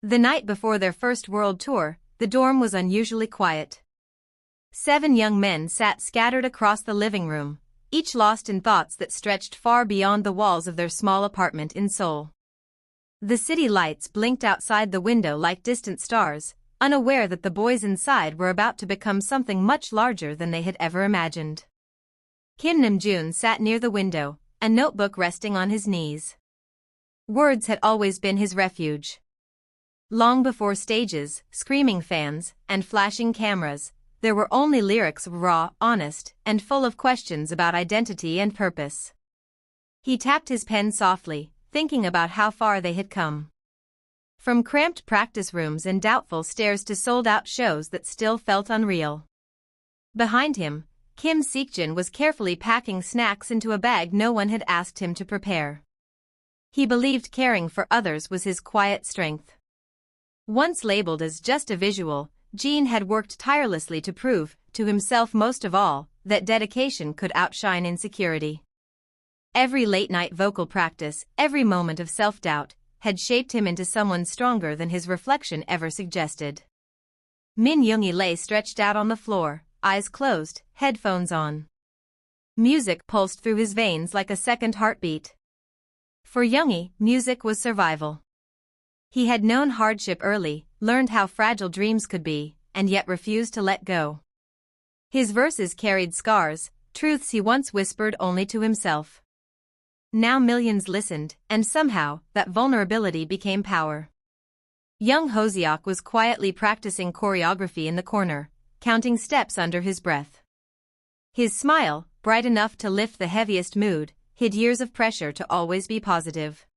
The night before their first world tour, the dorm was unusually quiet. 7 young men sat scattered across the living room, each lost in thoughts that stretched far beyond the walls of their small apartment in Seoul. The city lights blinked outside the window like distant stars, unaware that the boys inside were about to become something much larger than they had ever imagined. Kim Namjoon sat near the window, a notebook resting on his knees. Words had always been his refuge. Long before stages, screaming fans, and flashing cameras, there were only lyrics raw, honest, and full of questions about identity and purpose. He tapped his pen softly, thinking about how far they had come. From cramped practice rooms and doubtful stares to sold-out shows that still felt unreal. Behind him, Kim Seokjin was carefully packing snacks into a bag no one had asked him to prepare. He believed caring for others was his quiet strength. Once labeled as just a visual, Jin had worked tirelessly to prove, to himself most of all, that dedication could outshine insecurity. Every late-night vocal practice, every moment of self-doubt, had shaped him into someone stronger than his reflection ever suggested. Min Yoongi lay stretched out on the floor, eyes closed, headphones on. Music pulsed through his veins like a second heartbeat. For Yoongi, music was survival. He had known hardship early, learned how fragile dreams could be, and yet refused to let go. His verses carried scars, truths he once whispered only to himself. Now millions listened, and somehow, that vulnerability became power. Young Hoseok was quietly practicing choreography in the corner, counting steps under his breath. His smile, bright enough to lift the heaviest mood, hid years of pressure to always be positive.